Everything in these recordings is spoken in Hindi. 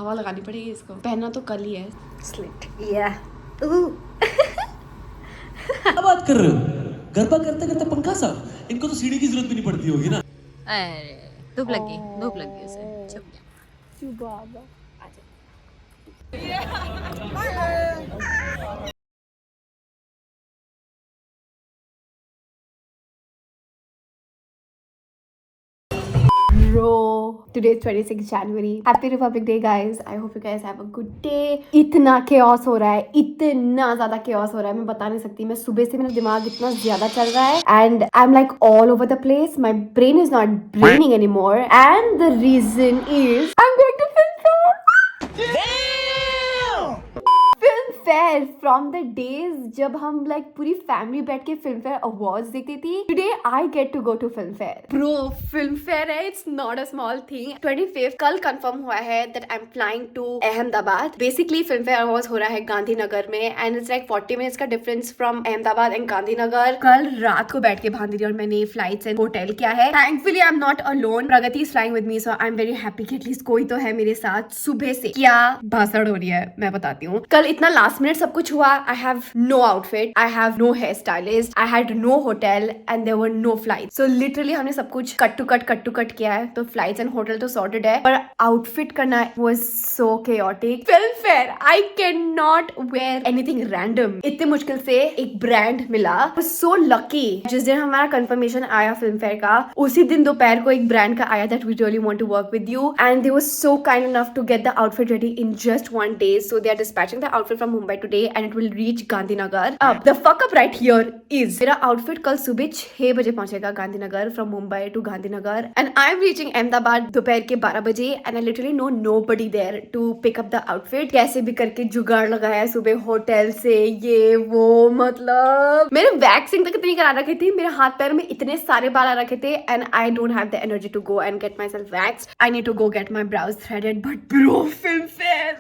हवा लगानी पड़ेगी इसको, पहनना तो कल ही है। स्लिट या क्या बात कर रहे हो? गरबा करते करते पंखा साफ, इनको तो सीढ़ी की जरूरत भी नहीं पड़ती होगी ना। अरे धूप लग गई उसे, चुप गया। Bro, today is 26th January. Happy Republic Day, guys. I hope you guys have a good day. इतना chaos हो रहा है, इतना ज़्यादा chaos हो रहा है, मैं बता नहीं सकती। मैं सुबह से मेरा दिमाग इतना ज़्यादा चल रहा है and I'm like all over the place. My brain is not braining anymore and the reason is I'm going to film fair from the days जब हम लाइक पूरी फैमिली बैठ के फिल्म फेयर अवार्ड्स देखती थी। Today I get to go to Filmfare. Bro, Filmfare है, it's not a small thing. 25 कल कंफर्म हुआ है that I am flying to Ahmedabad. Basically Filmfare awards हो रहा है गांधीनगर में एंड इट्स लाइक 40 मिनट्स का difference from Ahmedabad and Gandhinagar. कल रात को बैठ के भांदी और मैंने फ्लाइट्स एंड होटल किया है। Thankfully I am not alone, Pragati is flying with me, so I am very happy कि एटलीस्ट कोई तो है मेरे साथ। सुबह से क्या भाषण हो रही है मैं बताती हूँ। कल इतना लास्ट मिनट सब कुछ हुआ। I have no outfit, I have no hairstylist, I had no hotel and there were no flights. So literally हमने सब कुछ cut to cut किया है। तो flights and hotel तो sorted है, पर outfit करना was so chaotic. Film fair, I cannot wear anything random. इतने मुश्किल से एक brand मिला। I was so lucky. जिस दिन हमारा confirmation आया film fair का, उसी दिन दोपहर को एक brand का आया that we really want to work with you and they were so kind enough to get the outfit ready in just 1 day. So they are dispatching the outfit from Mumbai today and it will reach Gandhinagar. अब the fuck up right here is मेरा आउटफिट कल सुबह 6 बजे पहुंचेगा Gandhinagar from Mumbai to Gandhinagar and I am reaching Ahmedabad दोपहर के 12 बजे and I literally know nobody there to pick up the outfit. कैसे भी करके जुगाड़ लगाया सुबह होटल से, ये वो, मतलब मेरे वैक्सिंग तक इतनी करा रखी थी, मेरे हाथ पैर में इतने सारे बाल आ रखे थे and I don't have the energy to go and get myself waxed. I need to go get my brows threaded but bro Filmfare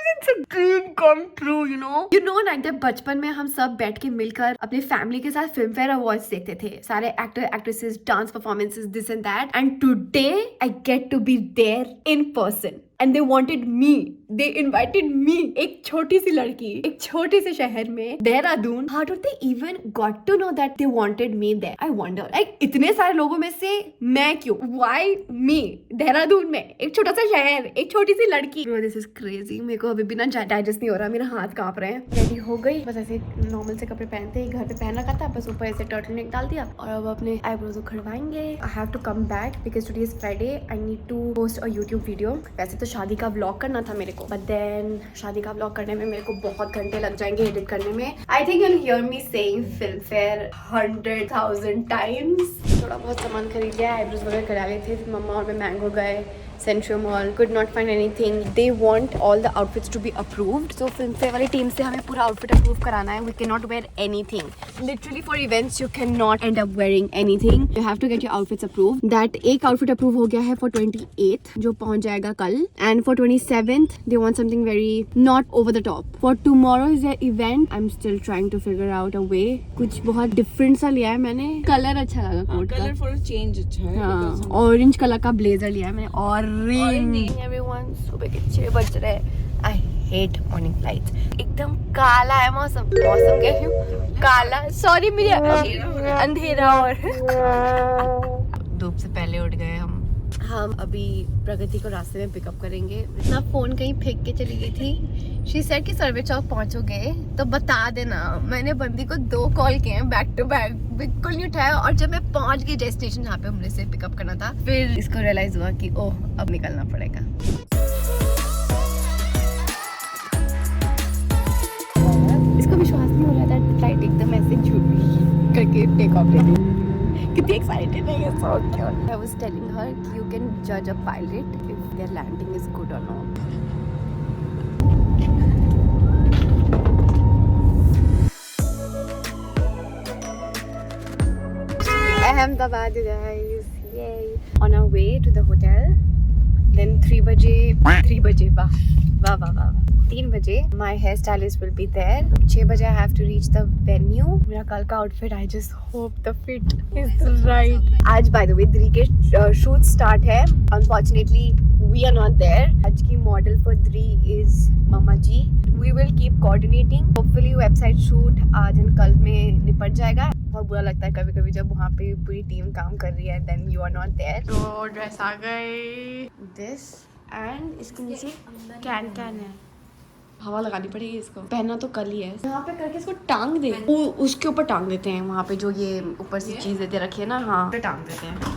it's a dream come true, you know ना, जब बचपन में हम सब बैठ के मिलकर अपनी फैमिली के साथ फिल्म फेयर अवार्ड्स देखते थे, सारे actor actresses, dance performances, this and that, and today I get to be there in person and they wanted me, they invited me. एक छोटी सी लड़की एक छोटे से शहर में, Dehradun, how did they even got to know that they wanted me there? I wonder, like इतने सारे लोगों में से मैं क्यों, व्हाई मी, देहरादून में एक छोटा सा शहर, एक छोटी सी लड़की। This is crazy. मेरे को अभी भी ना डाइजेस्ट नहीं हो रहा, मेरा हाथ कांप रहे हैं। रेडी हो गई, बस ऐसे नॉर्मल से कपड़े पहनते ही घर पे पहन रखा था, बस ऊपर ऐसे टर्टल नेक डाल दिया और अब अपने आईब्रोज उखड़वाएंगे। I have to come back because today is Friday, I need to post a YouTube video. वैसे तो शादी का व्लॉग करना था मेरे को, बट देन शादी का व्लॉग करने में मेरे को बहुत घंटे लग जाएंगे एडिट करने में। I think you will hear me saying film fair 100,000 times. थोड़ा बहुत सामान खरीद लिया, आईब्रोज वगैरह करा लिए थे, फिर मम्मा और मैं मैंगो गए, central mall, could not find anything. They want all the outfits to be approved. So film fair वाली टीम से हमें पूरा outfit approve कराना है. We cannot wear anything. Literally for events you cannot end up wearing anything. You have to get your outfits approved. That एक outfit approve हो गया है for 28th जो पहुंच जाएगा कल. And for 27th they want something very not over the top. For tomorrow is their event. I'm still trying to figure out a way. कुछ बहुत different सा लिया है मैंने. कलर अच्छा लगा कोट का. कलर फॉर चेंज अच्छा है. हाँ, ऑरेंज कलर का ब्लेजर लिया है मैंने. और everyone, सुबह के 6 बज रहे हैं. I hate morning flights. एकदम काला है मौसम कह रही हूँ, काला, सॉरी मेरे अंधेरा और धूप से पहले उठ गए हम अभी प्रगति को रास्ते में पिकअप करेंगे. ना फोन कहीं फेंक के चली गई थी. शी सेड कि सर्वे चौक पहुंचोगे तो बता देना. मैंने बंदी को 2 कॉल किए हैं बैक टू बैक, बिल्कुल नहीं उठाया. और जब मैं पहुंच गई डेस्टिनेशन जहाँ पे हमने से पिकअप करना था, फिर इसको रियलाइज हुआ कि ओह अब निकलना पड़ेगा. इसको विश्वास नहीं हो रहा था फ्लाइट एकदम ऐसे झूठ करके टेक ऑफ ले ली. कितनी एक्साइटेड है ये, so cute. I was telling her you can जज a pilot if their landing is good और not. Ahmedabad guys, yay. On our way to the hotel. Then 3 बजे वाह वाह वाह वाह। 3 बजे my hair stylist will be there. 6 बजे I have to reach the venue. मेरा कल का outfit, I just hope the fit is right. आज बाय द वे 3 के शूट स्टार्ट है। Unfortunately we are not there. आज की model for 3 is mama ji. We will keep coordinating. Hopefully website shoot आज एंड कल में निपट जाएगा। बहुत बुरा लगता है कभी कभी जब वहाँ पे पूरी टीम काम कर रही है, then you are not there. तो ड्रेस आ गई, दिस एंड इसके नीचे कैन है। हवा लगानी पड़ेगी इसको। पहनना तो कल ही है। यहाँ पे करके इसको टांग दे। वो उसके ऊपर टांग देते हैं, वहाँ पे जो ये ऊपर से चीज देते रखी है ना, हाँ पे टांग देते हैं।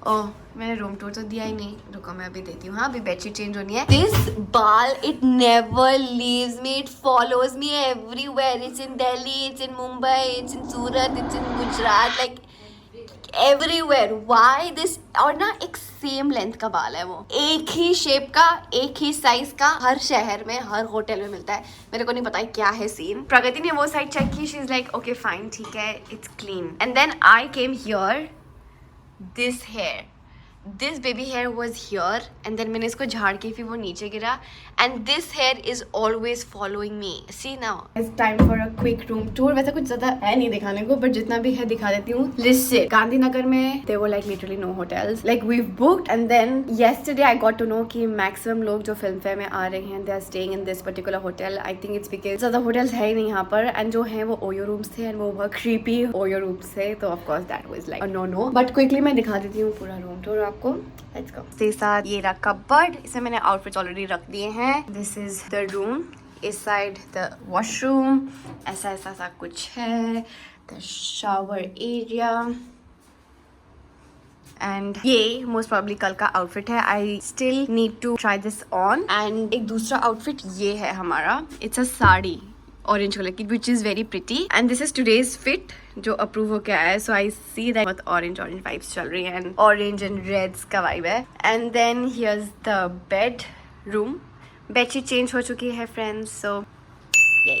ओह, मैंने रूम टूर तो दिया ही नहीं। रुको मैं अभी देती हूँ। हाँ, अभी बेडशीट चेंज होनी है। दिस बाल it never leaves me, it follows me everywhere. It's in Delhi, it's in Mumbai, it's in Surat, it's in Gujarat, like everywhere. Why this? और ना एक सेम लेंथ का बाल है, वो एक ही शेप का, एक ही साइज का, हर शहर में हर होटल में मिलता है। मेरे को नहीं पता है क्या है सीन। प्रगति ने वो साइड चेक की, she is like okay fine, ठीक है, it's clean. And then I came here, this hair, this baby hair was here and then मैंने इसको झाड़ के फिर वो नीचे गिरा and this hair is always following me. See now it's time for a quick room tour. वैसे कुछ ज्यादा है नहीं दिखाने को, बट जितना भी है दिखा देती हूँ। लिस्ट गांधीनगर में there were like literally no hotels, like we booked and then yesterday I got to know कि मैक्सिमम लोग जो फिल्म फेयर में आ रहे हैं they are staying in this particular hotel. I think it's because ज्यादा होटल्स है ही नहीं यहाँ पर, एंड जो है वो ओयो रूम्स थे एंड वो बहुत क्रीपी ओयो रूम्स थे, तो of course that was like no. But quickly मैं दिखा देती हूँ पूरा रूम टूर आपको। Let's go. इसके साथ ये रहा कपबोर्ड, इसमें मैंने आउटफिट्स ऑलरेडी रख दिए हैं। दिस इज द रूम, इस साइड द वॉशरूम, ऐसा ऐसा सा कुछ है। द शावर एरिया एंड ये मोस्ट प्रॉब्ली कल का आउटफिट है। I still need to try this on. And एक दूसरा आउटफिट ये है हमारा, it's a sari orange colour की, which is very pretty and this is today's fit जो अप्रूव होके आया है। सो आई सी दैट बहुत ऑरेंज वाइब्स चल रही है एंड ऑरेंज एंड रेड्स का वाइब है। And then here's the bedroom. Bedsheet change हो चुकी है फ्रेंड्स, सो ये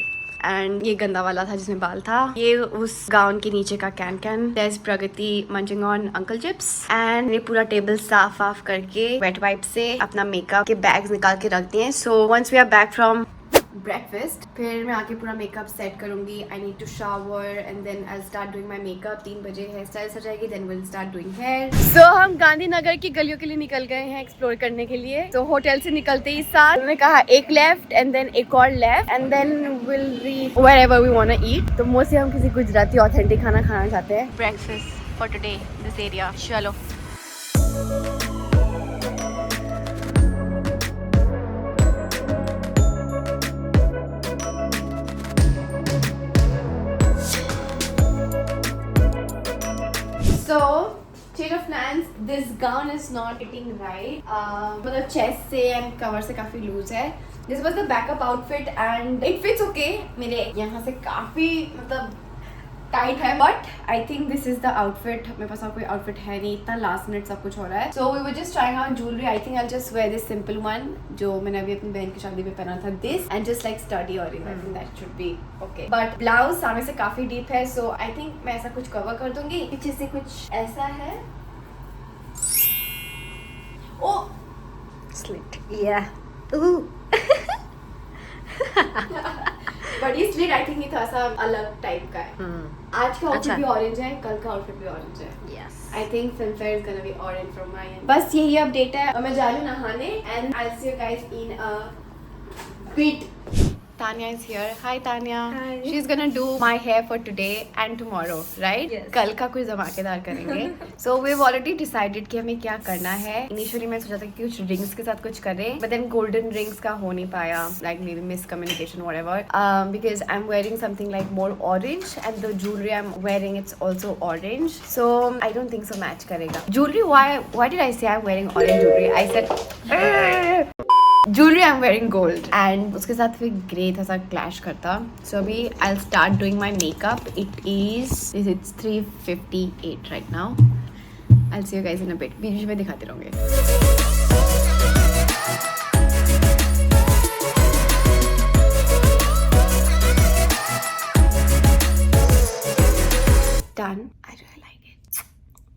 एंड ये गंदा वाला था जिसमें बाल था, ये उस गाउन के नीचे का can. There is Pragati munching on Uncle Chipps and ये पूरा टेबल साफ करके वेट वाइप से अपना मेकअप के बैग्स निकाल के रख दिए। So once we are back from breakfast, फिर मैं आके पूरा मेकअप सेट करूंगी। I need to shower and then I start doing my makeup. 3 बजे हेयर स्टाइल सज जाएगी, then will start doing hair. So हम गांधीनगर की गलियों के लिए निकल गए हैं एक्सप्लोर करने के लिए। तो होटल से निकलते ही साथ उन्होंने कहा एक लेफ्ट एंड देन एक और left and then will reach wherever we want to eat. तो मोस्टली हम किसी गुजराती ऑथेंटिक खाना खाना चाहते हैं। Breakfast for today this area. चलो So, change of plans. This gown is not fitting right. मतलब chest से and cover से काफी loose है. This was the backup outfit and it fits okay. मेरे यहाँ से काफी मतलब टाइट है, but I think this is the outfit. मेरे पास और कोई आउटफिट है नहीं, इतना लास्ट मिनट सब कुछ हो रहा है। So we were just trying on jewellery. I think I just wear this simple one जो मैंने अभी अपनी बहन की शादी में पहना था, this and just like study और I think that should be okay. But blouse सामने से काफी डीप है, सो आई थिंक मैं ऐसा कुछ कवर कर दूंगी। पीछे से कुछ ऐसा है, ओ स्लिट या बट ये स्लिट आई थिंक ये थोड़ा सा अलग टाइप का है। आज का आउटफिट भी ऑरेंज है, कल का आउटफिट भी ऑरेंज है। Yes I think film fair is gonna be orange from my and. बस यही अपडेट है और मैं जा रही हूँ नहाने and I will see you guys in a bit. Tanya is here. Hi Tanya. Hi. She's gonna do my hair for today and tomorrow, right? Yes. कल का कुछ धमाकेदार करेंगे. So we've already decided कि हमें क्या करना है. Initially मैं सोचा था कि कुछ rings के साथ कुछ करें, but then golden rings का हो नहीं पाया. Like maybe miscommunication, whatever. Because I'm wearing something like more orange and the jewelry I'm wearing it's also orange. So I don't think so match करेगा. Jewelry, why did I say I'm wearing orange jewelry? I said jewelry I'm wearing gold and उसके साथ फिर ग्रे था सा क्लैश करता. So अभी I'll start doing my makeup. It's 3:58 right now. I'll see you guys in a bit. बीच में दिखाते रहूँगे. Done. I really like it.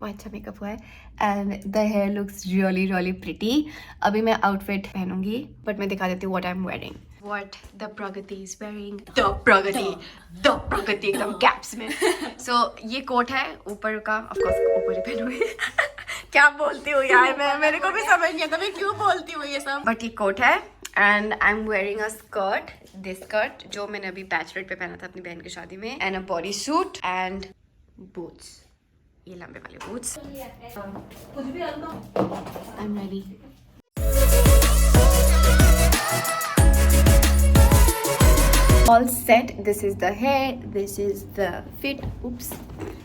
अच्छा मेकअप हुआ है and the hair looks really really pretty. अभी मैं आउटफिट पहनूंगी बट मैं दिखा देती हूँ what I am wearing. What the Pragati is wearing. The Pragati एकदम कैप्स में. So ये कोट है ऊपर का, of course ऊपर ही पहनूंगी. क्या बोलती हूँ यार मैं, मेरे को भी समझ नहीं आता मैं क्यों बोलती हूँ ये सब. बट ये कोट है and I am wearing a skirt, this skirt जो मैंने अभी बैचलर पे पहना था अपनी बहन की शादी में, and a body suit and boots, ये लंबे वाले boots. I am ready. All set. This is the hair. This is the fit. Oops.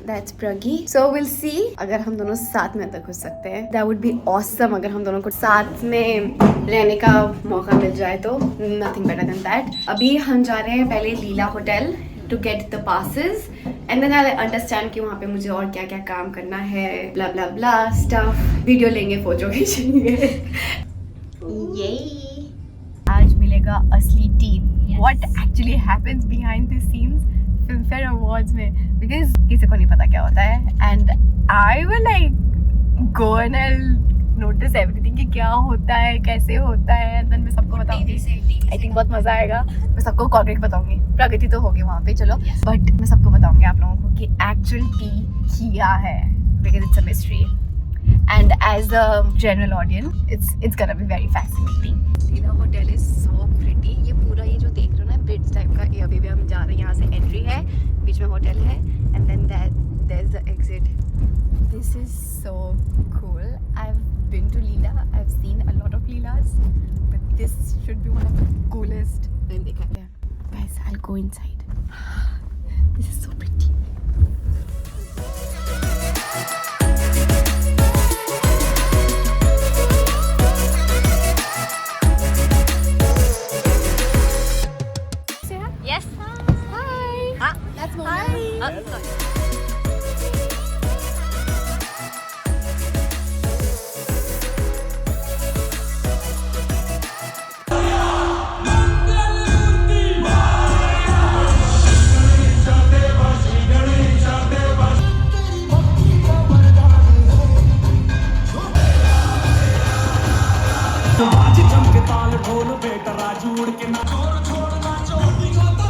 That's Pragi. So we'll see. अगर हम दोनों साथ में तक हो सकते हैं. That would be awesome. अगर हम दोनों को साथ में रहने का मौका मिल जाए तो nothing better than that. अभी हम जा रहे हैं पहले लीला hotel to get the passes and then I'll understand कि वहाँ पे मुझे और क्या क्या काम करना है. Blah blah blah stuff. Video लेंगे, फोटो खींचेंगे. Yay. आज मिलेगा असली team. What actually happens behind the scenes Filmfare Awards में, because किसी को नहीं पता क्या होता है and I will like go and I'll notice everything कि क्या होता है, कैसे होता है, and then मैं सबको बताऊंगी. I think बहुत मजा आएगा. मैं सबको कॉन्क्रीट बताऊंगी. प्रगति तो होगी वहाँ पे चलो, but मैं सबको बताऊंगी आप लोगों को कि actual टी क्या है, because it's a mystery and as a general audience it's gonna be very fascinating. Leela Hotel is so pretty. ये पूरा ये जो देख रहे हो ना ब्रिज टाइप का, ये अभी भी हम जा रहे हैं. यहाँ से एंट्री है, बीच में होटल है and then there's the exit. This is so cool. I've been to Leela. I've seen a lot of Leelas, but this should be one of the coolest. मैंने देखा है. Guys, I'll go inside. This is so pretty. Yes. Hi. Ah. That's Mona. Hi.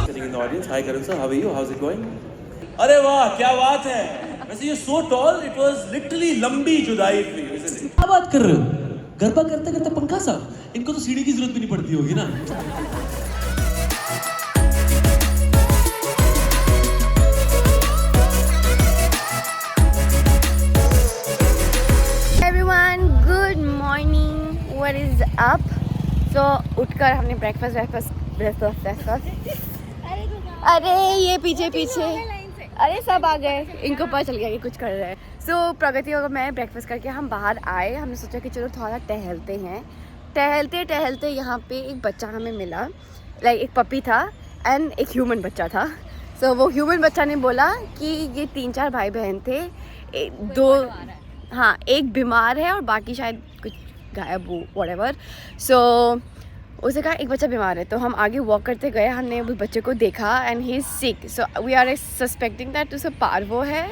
Sitting in the audience. Hi Karan sir, how are you? How's it going? अरे वाह क्या बात है. वैसे ये so tall, it was literally लंबी जुदाई for you, isn't it? क्या बात कर रहे हो? गरबा करते करते पंखा साफ. इनको तो सीढ़ी की जरूरत भी नहीं पड़ती होगी ना. Everyone, good morning. What is up? So उठकर हमने ब्रेकफास्ट. अरे ये पीछे अरे सब आ गए, इनको पता चल गया कि कुछ कर रहे हैं. सो प्रगति और मैं ब्रेकफास्ट करके हम बाहर आए. हमने सोचा कि चलो थोड़ा टहलते हैं. टहलते यहाँ पे एक बच्चा हमें मिला. लाइक एक पपी था एंड एक ह्यूमन बच्चा था. सो वो ह्यूमन बच्चा ने बोला कि ये 3-4 भाई बहन थे. हाँ, एक बीमार है और बाकी शायद कुछ गायब हो, व्हाटएवर. सो उसे कहा एक बच्चा बीमार है. तो हम आगे वॉक करते गए, हमने उस बच्चे को देखा and he is sick. So we are suspecting that उसे पार्वो है.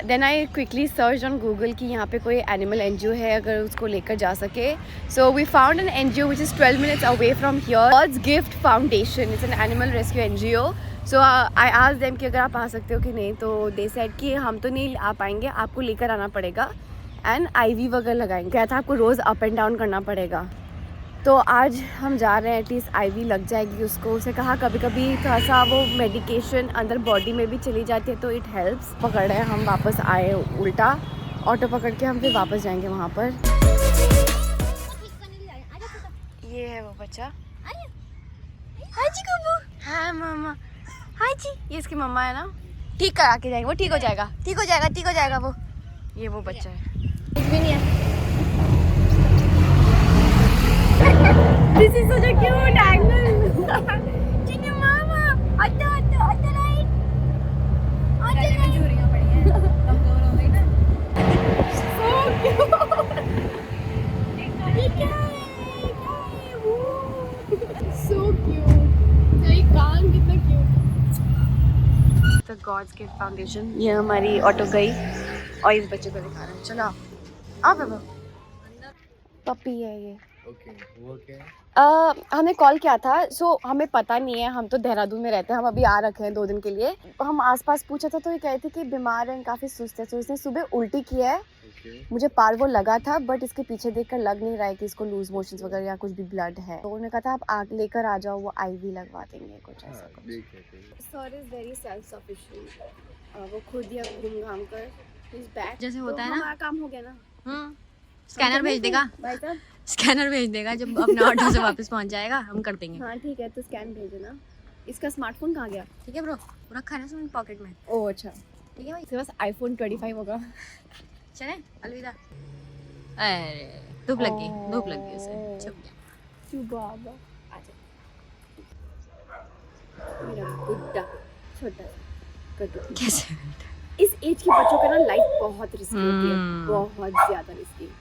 Then I quickly search on Google कि यहाँ पे कोई एनिमल एनजीओ है अगर उसको लेकर जा सके. So we found an NGO which is 12 minutes away from here. God's Gift Foundation. It's an animal rescue NGO. So I asked them कि अगर आप आ सकते हो कि नहीं. तो दे सेड कि हम तो नहीं आ पाएंगे, आपको लेकर आना पड़ेगा एंड IV वगैरह लगाएंगे. क्या था, आपको रोज़ अप एंड डाउन करना पड़ेगा. तो आज हम जा रहे हैं, एटलीस्ट IV लग जाएगी उसको. उसे कहा कभी कभी थोड़ा सा वो मेडिकेशन अंदर बॉडी में भी चली जाती है तो इट हेल्प्स. पकड़ रहे हैं, हम वापस आए उल्टा. ऑटो पकड़ के हम फिर वापस जाएंगे वहाँ पर. ये है वो बच्चा. हाय जी कबू. हाय मामा. हाय जी. ये इसकी मम्मा है ना. ठीक करा के जाएंगे, वो ठीक हो जाएगा वो. ये वो बच्चा है. कुछ भी नहीं है. This is such a cute angle. Chicky mama, अच्छा right. चूड़ियां पड़ी हैं, कमजोर हो गई ना. So cute. ये क्या है? So cute. ये कान कितना cute. The God's Gift Foundation. ये हमारी ऑटो गई और इस बच्चे को दिखा रहे हैं। चलो आप बाबा पपी है ये। ओके वो क्या है? हमें कॉल किया था, सो हमें पता नहीं है, हम तो देहरादून में रहते हैं, हम अभी आ रखे हैं 2 दिन के लिए। हम आसपास पूछा था तो ये कहते कि बीमार है, काफ़ी सुस्त है। तो इसने सुबह उल्टी किया है, मुझे पार्वो लगा था बट इसके पीछे देखकर लग नहीं रहा है कि इसको लूज मोशंस वगैरह या कुछ भी ब्लड है। तो उन्होंने कहा था आप आग लेकर आ जाओ, वो आईवी लगवा देंगे कुछ ऐसा कुछ। Sir is very self sufficient, वो खुद ही अब घूम घाम कर इज बैक। जैसे होता है ना, हमारा काम हो गया ना। स्कैनर भेज देगा भाई साहब, स्कैनर भेज देगा जब अपने ऑर्डर से वापस पहुंच जाएगा, हम कर देंगे। हाँ ठीक है, तो स्कैन भेजो ना। इसका स्मार्टफोन कहाँ गया? ठीक है ब्रो, रखा है ना उसमें पॉकेट में। ओह अच्छा, ठीक है भाई, इसके पास आईफोन 25 होगा। चले अलविदा। अरे धूप लग गई उसे, छुप गया। बाबा आजा, मेरा गुड्डा छोटा कटु। कैसे? इस एज के बच्चों का ना लाइफ बहुत रिस्की होती है, बहुत ज्यादा रिस्की।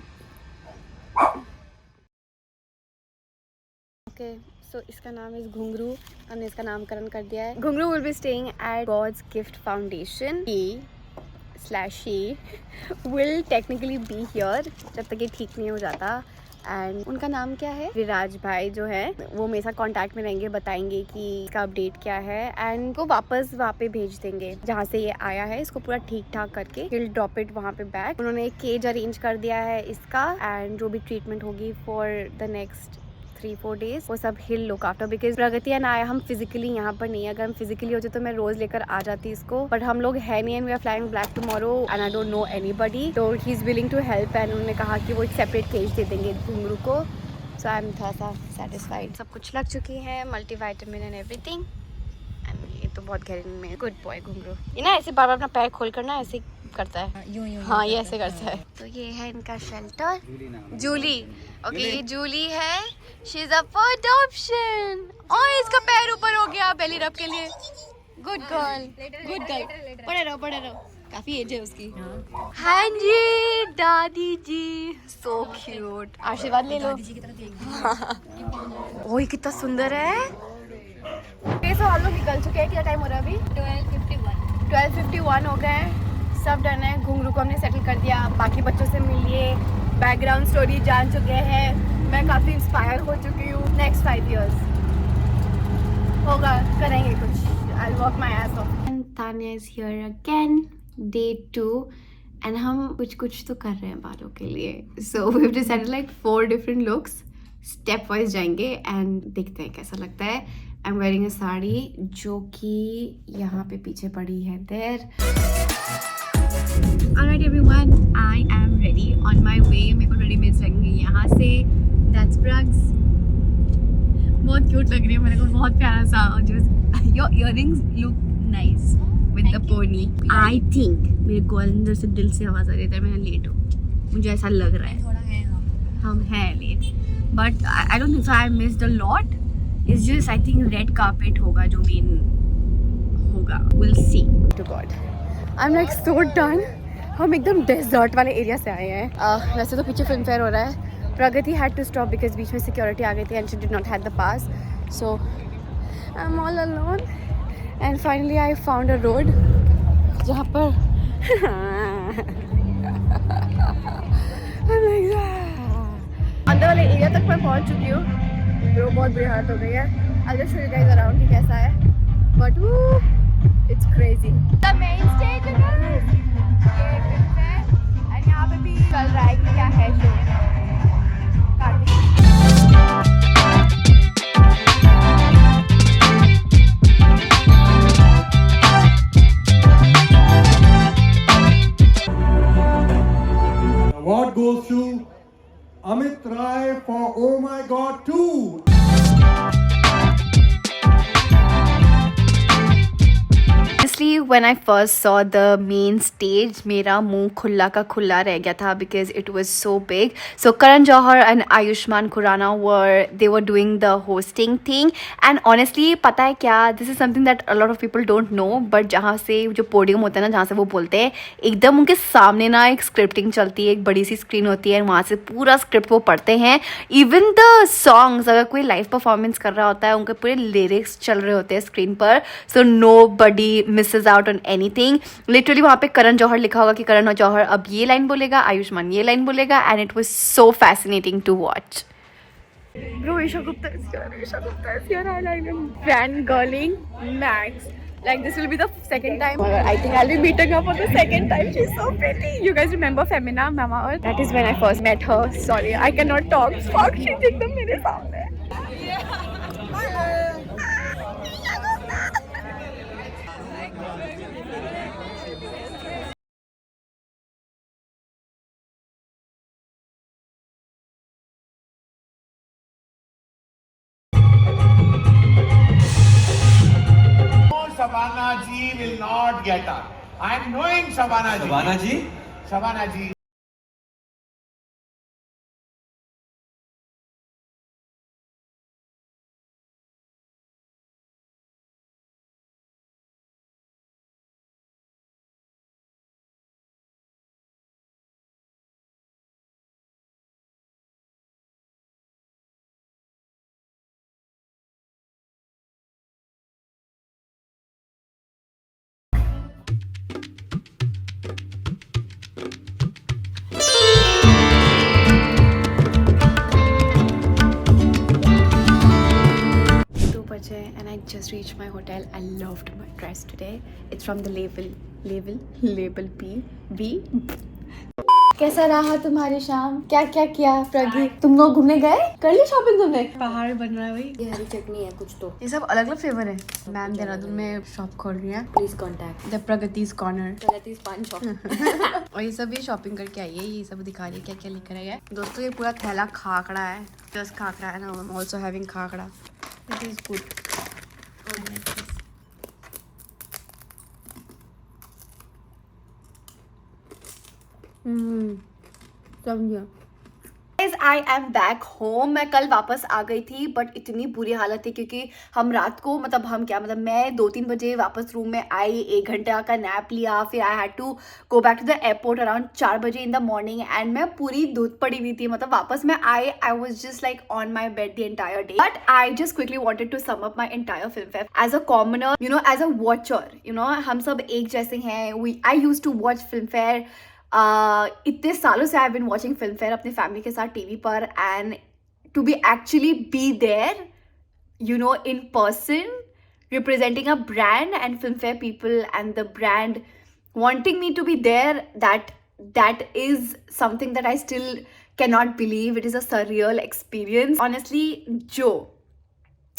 ओके सो इसका नाम इज घुंगरू, हमने इसका नामकरण कर दिया है। Ghungroo will be staying at God's Gift Foundation. he/she will technically be here जब तक ये ठीक नहीं हो जाता। एंड उनका नाम क्या है? विराज भाई जो है वो मेरे साथ कांटेक्ट में रहेंगे, बताएंगे कि इसका अपडेट क्या है एंड को वापस वहाँ पे भेज देंगे जहाँ से ये आया है। इसको पूरा ठीक ठाक करके विल ड्रॉप इट वहाँ पे बैक। उन्होंने एक केज अरेंज कर दिया है इसका, एंड जो भी ट्रीटमेंट होगी फॉर द नेक्स्ट 3-4 days वो सब he'll look after. Because Pragati and आया हम फिजिकली यहाँ पर नहीं है। अगर हम फिजिकली होते तो मैं रोज लेकर आ जाती इसको, बट हम लोग है नहीं and we are flying back tomorrow and I don't know anybody. तो he is willing to help and उन्होंने कहा कि वो एक सेपरेट केज दे देंगे घुंगरू को। सो आई एम थोड़ा सा सेटिस्फाइड। सब कुछ लग चुकी है, मल्टीविटामिन एंड एवरीथिंग। एंड ये तो बहुत गहरे में गुड बॉय घुंगरू। ये ना ऐसे बार बार अपना पैर खोल कर ना ऐसे करता है, यूं हाँ ये ऐसे करता है। तो ये है इनका शेल्टर, जूली। ओके ये जूली है, she is up for adoption. और इसका पैर ऊपर हो गया बेली रब के लिए। Good girl, good girl. पढ़े रहो, काफी एज है उसकी। हाँ जी दादी जी, सो क्यूट। आशीर्वाद ले लो। ओह कितना सुंदर है। ओके सो हम लोग निकल चुके हैं। क्या टाइम हो रहा है अभी? 12:51 हो गए हैं। सब डन है। घुंगरू को हमने सेटल कर दिया, बाकी बच्चों से मिलिए, बैकग्राउंड स्टोरी जान चुके हैं। मैं काफ़ी इंस्पायर हो चुकी हूँ। नेक्स्ट 5 years होगा, करेंगे कुछ। I'll work my ass off. And Tanya is here again, day 2, and हम कुछ तो कर रहे हैं बालों के लिए। So we've decided like 4 different looks, step wise जाएंगे and देखते हैं कैसा लगता है। I'm wearing a साड़ी जो कि यहाँ पे पीछे पड़ी है there. Alright everyone, I am ready on my way. मेरे को रेडी मिल जाएंगे यहाँ से। That's Brugs. बहुत क्यूट लग रही है मेरे को, बहुत प्यारा सा। जो your earrings look nice with the pony. I think मेरे को अंदर से दिल से आवाज़ आ रही है मैं लेट हूँ, मुझे ऐसा लग रहा है। थोड़ा है हम हैं late, but I don't think so. I missed a lot. It's just I think red carpet होगा जो मेन होगा. We'll see. To God. I'm like so done. हम एकदम डेजर्ट वाले एरिया से आए हैं। वैसे तो पीछे फिल्म फेयर हो रहा है। प्रगति हैड टू स्टॉप बिकॉज बीच में सिक्योरिटी आ गई थी and she did not had the pass, so I am all alone and finally I found a road जहाँ पर अंदर वाले एरिया तक मैं पहुँच चुकी हूँ। जो बहुत बुरी हालत हो गई है। I just show you guys around कि कैसा है, but it's crazy. The main stage guys, ये फिल्म है एंड यहाँ पे भी चल रहा है कि क्या है show. Award goes to Amit Rai for Oh My God 2. Honestly, when I first saw the main stage, मेरा मुंह खुला का खुला रह गया था because it was so big. So Karan Johar and Ayushmann Khurrana were doing the hosting thing. And honestly, पता है क्या? This is something that a lot of people don't know. But जहाँ से जो podium होता है ना, जहाँ से वो बोलते हैं, एकदम उनके सामने ना एक scripting चलती है, एक बड़ी सी screen होती है, वहाँ से पूरा script वो पढ़ते हैं. Even the songs, अगर कोई live performance कर रहा होता है, उनके पूरे lyrics चल रहे होते हैं screen पर. So nobody misses out out on anything. Literally वहाँ पे करण जौहर लिखा होगा कि करण जौहर अब ये लाइन बोलेगा, आयुष्मान ये लाइन बोलेगा, and it was so fascinating to watch. Bro, Isha Gupta is here. Isha Gupta is here. I like him. Fangirling max. Like this will be the second time. I think I'll be meeting her for the second time. She's so pretty. You guys remember Femina, Mama Earth? That is when I first met her. Sorry, I cannot talk. Fuck, she's एकदम मेरे सामने. Shabana ji will not get up. I am knowing Shabana ji. Shabana ji? Shabana ji. And I just reached my hotel. I loved my dress today. It's from the label B. कैसा रहा तुम्हारी शाम? क्या क्या किया प्रगी? तुम लोग घूमने गए? कर ली शॉपिंग तुमने? पहाड़ बन रहा है भाई. ये हरी चटनी है कुछ तो. ये सब अलग अलग फ्लेवर है. मैम देहरादून में शॉप खोल रही है. Please contact the Pragati's corner. Pragati's paan shop. और ये सब भी शॉपिंग करके आई है. ये सब दिखा रही है क्या क्या लेकर आई है. दोस्तों ये पूरा थैला खाकड़ा है. जस्ट खाकड़ा है ना. I am also having khakhra. It is good. समझिए. I am back home. मैं कल वापस आ गई थी बट इतनी बुरी हालत थी क्योंकि हम रात को मैं 2-3 बजे वापस रूम में आई. 1 घंटा का नैप लिया. फिर I had to go back to the airport around 4 बजे इन द मॉर्निंग. एंड मैं पूरी धुत पड़ी हुई थी. वापस मैं I was just like on my bed the entire day. But I just quickly wanted to sum up my entire Filmfare as a commoner, as a watcher. हम सब एक जैसे हैं. I use to watch Filmfare. इतने सालों से I have been watching Filmfare अपनी फैमिली के साथ टीवी पर. And to be actually be there in person representing a brand and filmfare people and the brand wanting me to be there, that is something that I still cannot believe. It is a surreal experience. Honestly,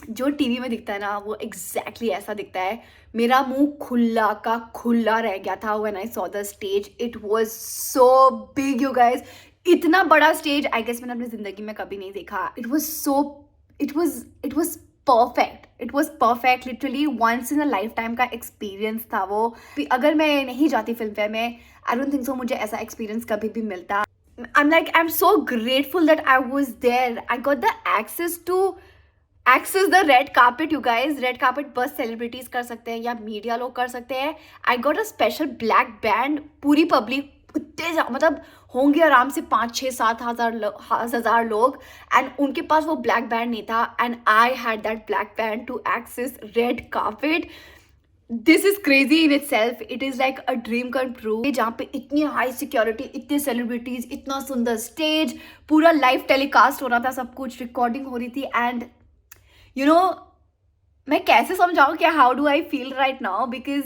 जो टीवी में दिखता है ना वो एग्जैक्टली ऐसा दिखता है. मेरा मुंह खुला का खुला रह गया था when I saw the stage. It was so big you guys. इतना बड़ा स्टेज आई गेस मैंने अपनी जिंदगी में कभी नहीं देखा. It was perfect. It was perfect. Literally once in a life time का एक्सपीरियंस था वो. अगर मैं नहीं जाती फिल्म फेयर में आई डोंट थिंक सो मुझे ऐसा एक्सपीरियंस कभी भी मिलता. I'm so grateful that I was there. I got the access the red carpet, you guys. red carpet बस celebrities कर सकते हैं या मीडिया लोग कर सकते हैं. I got a special black band. पूरी पब्लिक होंगे आराम से 5-6-7 हजार लोग एंड उनके पास वो ब्लैक बैंड नहीं था. And I had that black band to access red carpet. This is crazy in itself. It is like a dream come true. जहाँ पे इतनी हाई सिक्योरिटी, इतने सेलिब्रिटीज, इतना सुंदर स्टेज, पूरा लाइव टेलीकास्ट हो रहा था, सब कुछ रिकॉर्डिंग हो रही थी. एंड मैं कैसे समझाऊँ कि how do I feel right now, because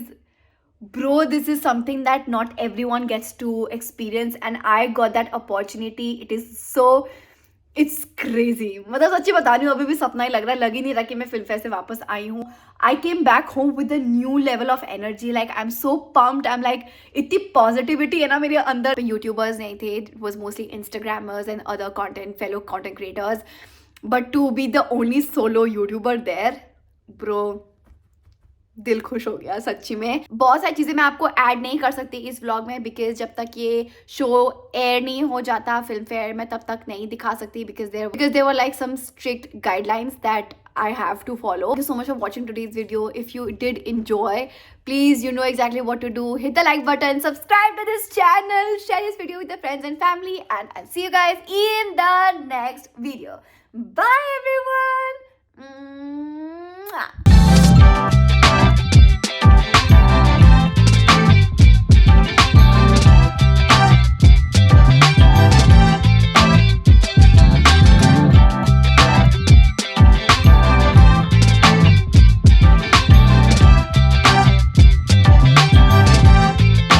bro, this is something that not everyone gets to experience and I got that opportunity. It's crazy. सच्ची बता रही हूँ, अभी भी सपना ही लग रहा है. लग ही नहीं रहा कि मैं फिल्म फेयर से वापस आई हूँ. I came back home with a new level of energy. Like I'm so pumped. I'm like इतनी पॉजिटिविटी है ना मेरे अंदर. यूट्यूबर्स नहीं थे. It was mostly Instagrammers and other fellow content creators. But to be the only solo YouTuber there, bro, दिल खुश हो गया सच्ची में. बहुत सारी चीज़ें मैं आपको ऐड नहीं कर सकती इस व्लॉग में बिकॉज जब तक ये शो एयर नहीं हो जाता फिल्म फेयर में तब तक नहीं दिखा सकती because there were like some strict guidelines that I have to follow. Thank you so much for watching today's video. If you did enjoy, please you know exactly what to do. Hit the like button, subscribe to this channel, share this video with your friends and family, and I'll see you guys in the next video. Bye everyone. Mwah.